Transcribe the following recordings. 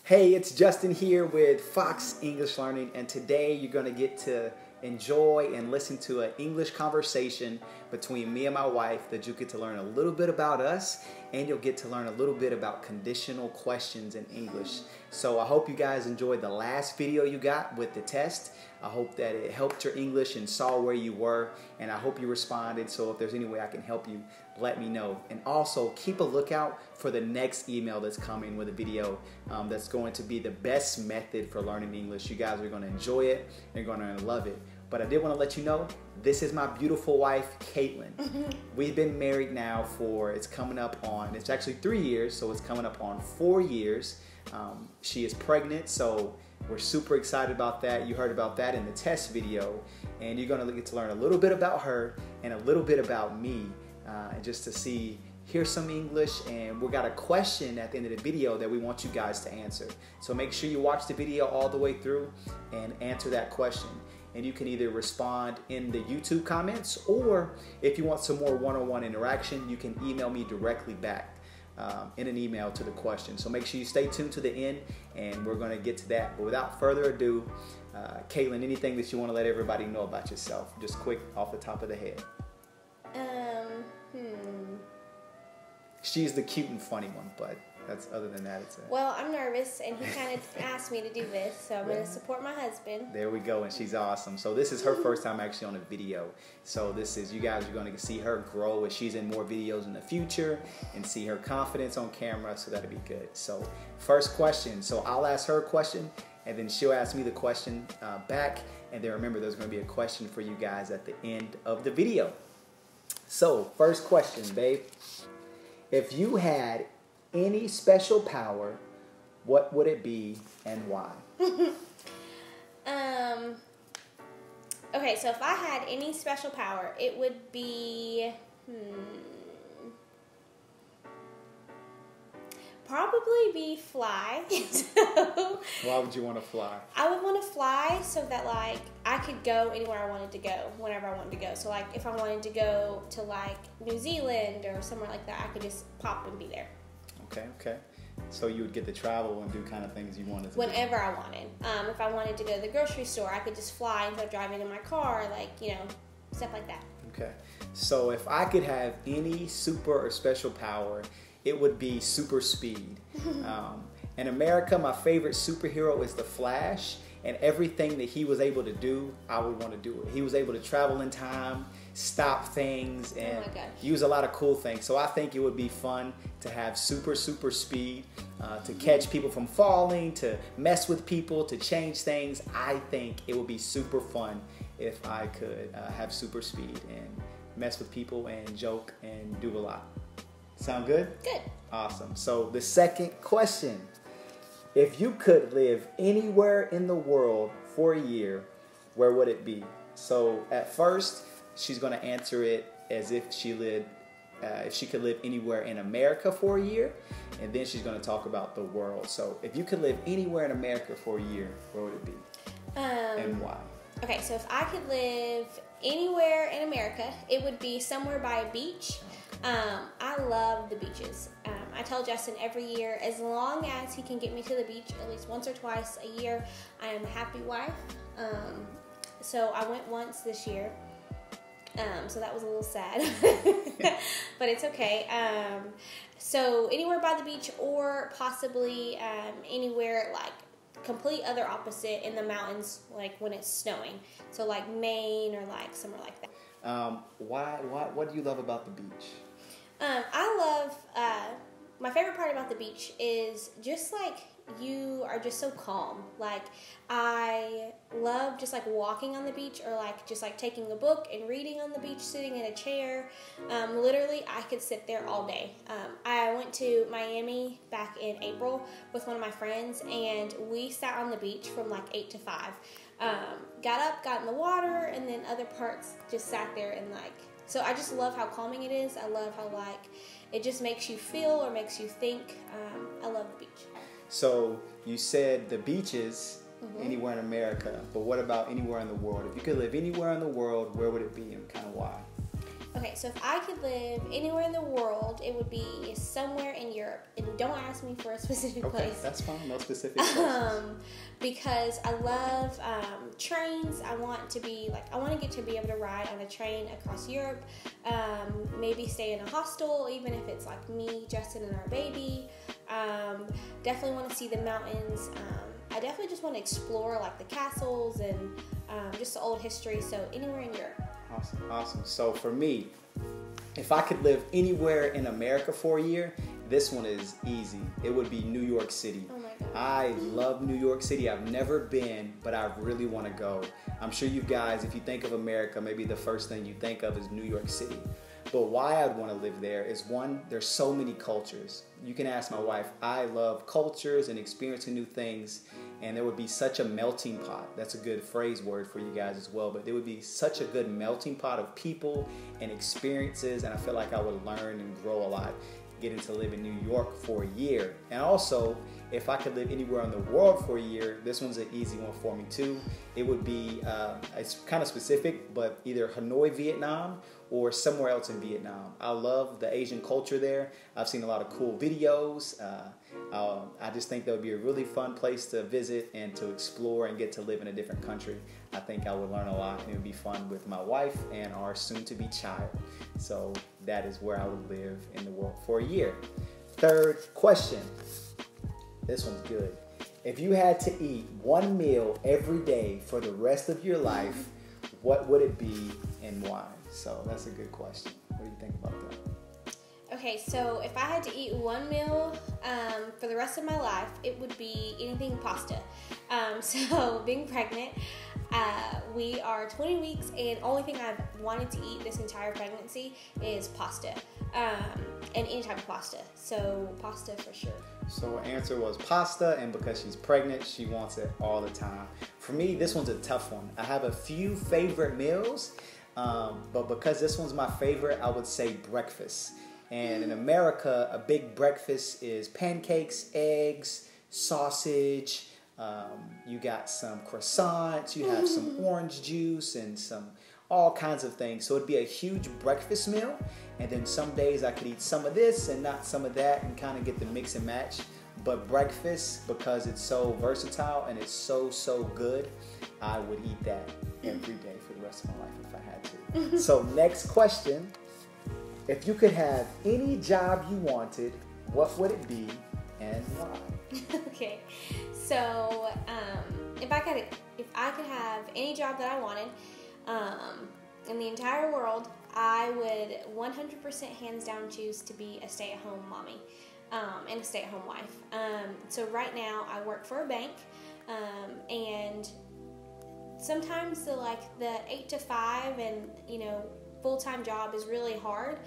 Hey, it's Justin here with Fox English Learning, and today you're going to get to enjoy and listen to an English conversation between me and my wife that you get to learn a little bit about us, and you'll get to learn a little bit about conditional questions in English. So I hope you guys enjoyed the last video you got with the test. I hope that it helped your English and saw where you were, and I hope you responded. So if there's any way I can help you, let me know. And also keep a lookout for the next email that's coming with a video that's going to be the best method for learning English. You guys are going to enjoy it. You're going to love it. But I did want to let you know, this is my beautiful wife, Caitlin. We've been married now for, it's actually 3 years, so it's coming up on 4 years. She is pregnant, so we're super excited about that. You heard about that in the test video, and you're going to get to learn a little bit about her and a little bit about me, just to hear some English. And we got a question at the end of the video that we want you guys to answer. So make sure you watch the video all the way through and answer that question. And you can either respond in the YouTube comments, or if you want some more one-on-one interaction, you can email me directly back in an email to the question. So make sure you stay tuned to the end, and we're going to get to that. But without further ado, Caitlin, anything that you want to let everybody know about yourself, just quick off the top of the head. She's the cute and funny one, but other than that, it's Well, I'm nervous, and he kind of asked me to do this, so I'm going to support my husband. There we go, and she's awesome. So this is her first time actually on a video. So you guys are going to see her grow as she's in more videos in the future, and see her confidence on camera, so that'll be good. So first question. So I'll ask her a question, and then she'll ask me the question back. And then remember, there's going to be a question for you guys at the end of the video. So first question, babe. If you had any special power, what would it be and why? Okay, so if I had any special power, it would be probably be fly. So, why would you want to fly? I would want to fly so that like I could go anywhere I wanted to go whenever I wanted to go. So like if I wanted to go to like New Zealand or somewhere like that, I could just pop and be there. Okay. So you would get to travel and do kind of things you wanted to whenever I wanted. If I wanted to go to the grocery store, I could just fly instead of driving in my car, like, stuff like that. Okay. So if I could have any super or special power, it would be super speed. In America, my favorite superhero is the Flash, and everything that he was able to do, I would want to do it. He was able to travel in time, stop things, and use a lot of cool things. So I think it would be fun to have super speed, to catch people from falling, to mess with people, to change things. I think it would be super fun if I could have super speed and mess with people and joke and do a lot. Sound good? Good. Awesome. So the second question. If you could live anywhere in the world for a year, where would it be? So at first, she's going to answer it as if she could live anywhere in America for a year, and then she's going to talk about the world. So if you could live anywhere in America for a year, where would it be? And why? Okay, so if I could live anywhere in America, it would be somewhere by a beach. I love the beaches. I tell Justin every year, as long as he can get me to the beach at least once or twice a year, I am a happy wife. So I went once this year. So that was a little sad, but it's okay. So anywhere by the beach, or possibly anywhere like complete other opposite in the mountains, like when it's snowing. So like Maine or like somewhere like that. What do you love about the beach? I love, my favorite part about the beach is just like you are just so calm. Like I love just like walking on the beach, or like just like taking a book and reading on the beach, sitting in a chair. Literally I could sit there all day. I went to Miami back in April with one of my friends, and we sat on the beach from like 8 to 5. Got up, got in the water, and then other parts just sat there and like, so I just love how calming it is. I love how like it just makes you feel or makes you think. I love the beach. So you said the beaches anywhere in America, but what about anywhere in the world? If you could live anywhere in the world, where would it be and kind of why? Okay, so if I could live anywhere in the world, it would be somewhere in Europe. And don't ask me for a specific Okay, place. that's fine. No specific places. Because I love trains. I want to get to be able to ride on a train across Europe. Maybe stay in a hostel, even if it's like me, Justin, and our baby. Definitely want to see the mountains. I definitely just want to explore like the castles and just the old history. So anywhere in Europe. Awesome. So for me, if I could live anywhere in America for a year, this one is easy. It would be New York City. Oh my God. I love New York City. I've never been, but I really want to go. I'm sure you guys, if you think of America, maybe the first thing you think of is New York City. But why I'd want to live there is, one, there's so many cultures. You can ask my wife. I love cultures and experiencing new things, and there would be such a melting pot. That's a good phrase word for you guys as well, but there would be such a good melting pot of people and experiences, and I feel like I would learn and grow a lot getting to live in New York for a year. And also, if I could live anywhere in the world for a year, this one's an easy one for me too. It would be, it's kind of specific, but either Hanoi, Vietnam, or somewhere else in Vietnam. I love the Asian culture there. I've seen a lot of cool videos. I just think that would be a really fun place to visit and to explore and get to live in a different country. I think I would learn a lot, and it would be fun with my wife and our soon-to-be child. So that is where I would live in the world for a year. Third question. This one's good. If you had to eat one meal every day for the rest of your life, what would it be and why? So that's a good question. What do you think about that? Okay, so if I had to eat one meal for the rest of my life, it would be anything pasta. So being pregnant, we are 20 weeks, and only thing I've wanted to eat this entire pregnancy is pasta, and any type of pasta. So pasta for sure. So her answer was pasta, and because she's pregnant, she wants it all the time. For me, this one's a tough one. I have a few favorite meals, but because this one's my favorite, I would say breakfast. And in America, a big breakfast is pancakes, eggs, sausage. You got some croissants, you have some orange juice, and some all kinds of things. So it'd be a huge breakfast meal. And then some days I could eat some of this and not some of that and kind of get the mix and match. But breakfast, because it's so versatile and it's so good, I would eat that every day for the rest of my life if I had to. So next question. If you could have any job you wanted, what would it be and why? Okay, so if I could have any job that I wanted in the entire world, I would 100% hands down choose to be a stay-at-home mommy and a stay-at-home wife. So right now I work for a bank, and sometimes the 8 to 5 and full-time job is really hard,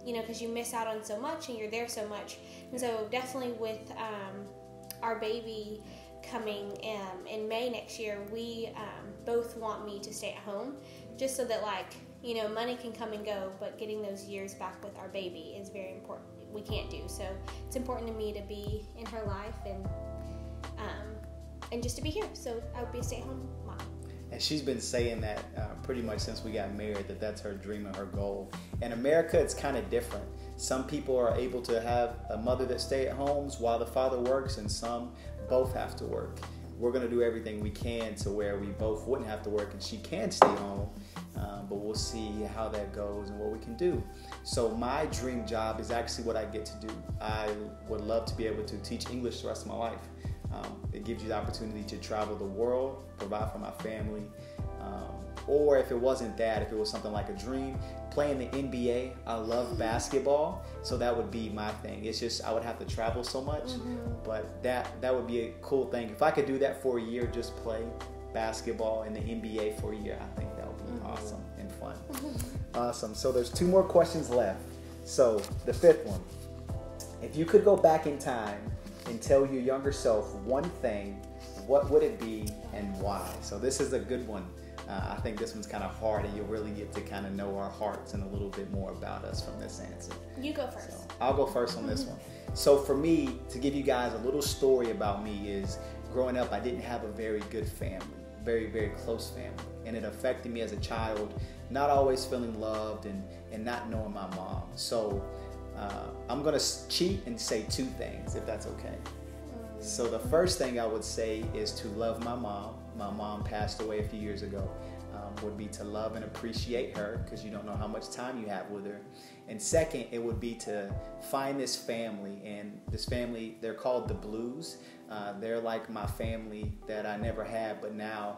because you miss out on so much and you're there so much. And so definitely with our baby coming in May next year, we both want me to stay at home, just so that money can come and go, but getting those years back with our baby is very important. We can't do so. It's important to me to be in her life and just to be here. So I would be a stay-at-home mom. And she's been saying that pretty much since we got married, that's her dream and her goal. In America, it's kind of different. Some people are able to have a mother that stays at home while the father works, and some both have to work. We're going to do everything we can to where we both wouldn't have to work and she can stay home, but we'll see how that goes and what we can do. So my dream job is actually what I get to do. I would love to be able to teach English the rest of my life. It gives you the opportunity to travel the world, provide for my family, or if it wasn't that, if it was something like a dream, playing the NBA. I love basketball, so that would be my thing. It's just I would have to travel so much, but that would be a cool thing. If I could do that for a year, just play basketball in the NBA for a year, I think that would be awesome and fun. Awesome. So there's 2 more questions left. So the 5th one. If you could go back in time and tell your younger self one thing, what would it be and why? So this is a good one. I think this one's kind of hard, and you'll really get to kind of know our hearts and a little bit more about us from this answer. You go first. So I'll go first on this one. So for me, to give you guys a little story about me, is growing up, I didn't have a very good family. very, very close family. And it affected me as a child, not always feeling loved and not knowing my mom. So I'm going to cheat and say two things, if that's okay. So the first thing I would say is to love my mom. My mom passed away a few years ago. Would be to love and appreciate her, because you don't know how much time you have with her. And second, it would be to find this family. And this family, they're called the Blues. They're like my family that I never had, but now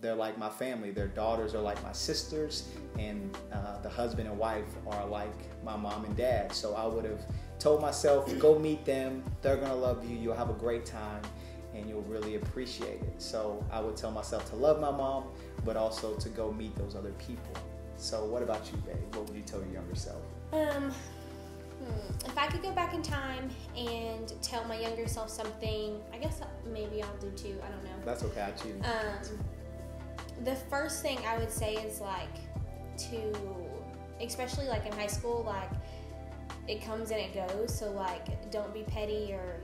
they're like my family. Their daughters are like my sisters, and the husband and wife are like my mom and dad. So I would have told myself, go meet them. They're going to love you. You'll have a great time, and you'll really appreciate it. So I would tell myself to love my mom, but also to go meet those other people. So what about you, babe? What would you tell your younger self? If I could go back in time and tell my younger self something, I guess maybe I'll do two. I don't know. That's okay. I choose. The first thing I would say is like to, especially like in high school, like it comes and it goes. So like, don't be petty, or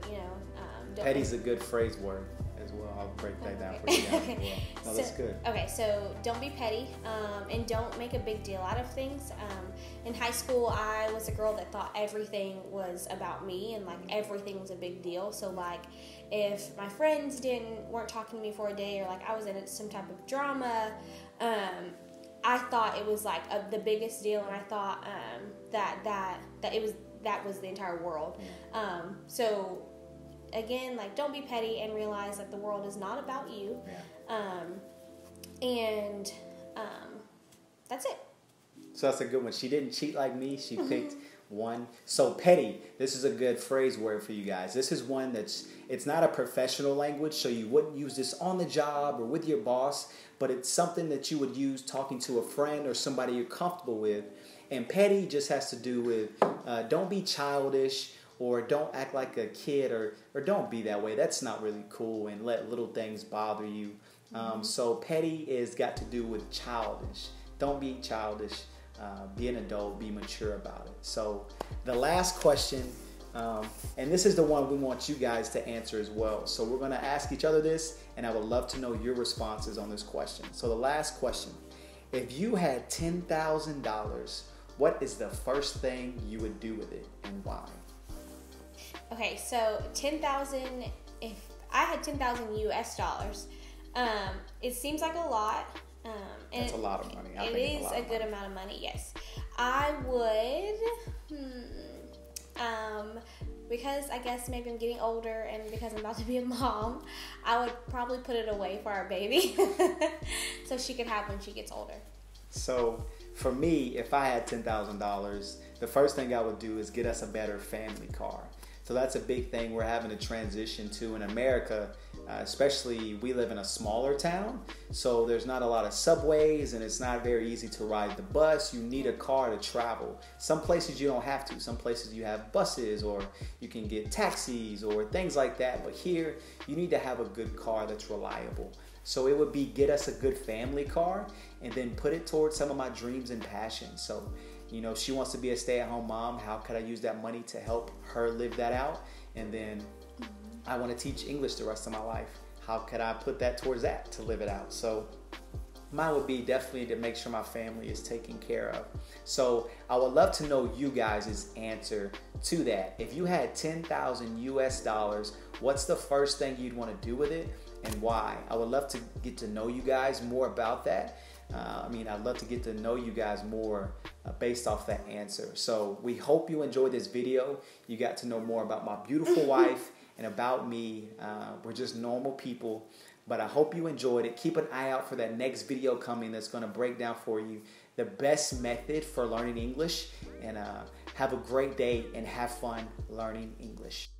Petty's a good phrase word as well. I'll break that down for you guys as well. No, that's good. Okay, so don't be petty, and don't make a big deal out of things. In high school, I was a girl that thought everything was about me, and like everything was a big deal. So like, if my friends weren't talking to me for a day, or like I was in some type of drama, I thought it was like the biggest deal, and I thought that was the entire world. So again, like, don't be petty, and realize that the world is not about you. And that's it. So that's a good one. She didn't cheat like me. She picked one. So petty, this is a good phrase word for you guys. This is one it's not a professional language, so you wouldn't use this on the job or with your boss, but it's something that you would use talking to a friend or somebody you're comfortable with. And petty just has to do with don't be childish, or don't act like a kid, or don't be that way. That's not really cool, and let little things bother you. So petty is got to do with childish. Don't be childish. Be an adult. Be mature about it. So the last question, and this is the one we want you guys to answer as well. So we're going to ask each other this, and I would love to know your responses on this question. So the last question, if you had $10,000, what is the first thing you would do with it, and why? Okay, so 10,000, if I had 10,000 US dollars, it seems like a lot. That's a lot of money. It is a good amount of money, yes. I would, because I guess maybe I'm getting older, and because I'm about to be a mom, I would probably put it away for our baby so she could have when she gets older. So for me, if I had $10,000, the first thing I would do is get us a better family car. So that's a big thing we're having to transition to in America, especially we live in a smaller town, so there's not a lot of subways, and it's not very easy to ride the bus. You need a car to travel. Some places you don't have to. Some places you have buses, or you can get taxis or things like that. But here, you need to have a good car that's reliable. So it would be get us a good family car, and then put it towards some of my dreams and passions. So she wants to be a stay-at-home mom. How could I use that money to help her live that out? And then I want to teach English the rest of my life. How could I put that towards that to live it out? So mine would be definitely to make sure my family is taken care of. So I would love to know you guys' answer to that. If you had 10,000 US dollars, what's the first thing you'd want to do with it, and why? I would love to get to know you guys more about that. I'd love to get to know you guys more based off that answer. So we hope you enjoyed this video. You got to know more about my beautiful wife and about me. We're just normal people, but I hope you enjoyed it. Keep an eye out for that next video coming that's going to break down for you the best method for learning English. And have a great day, and have fun learning English.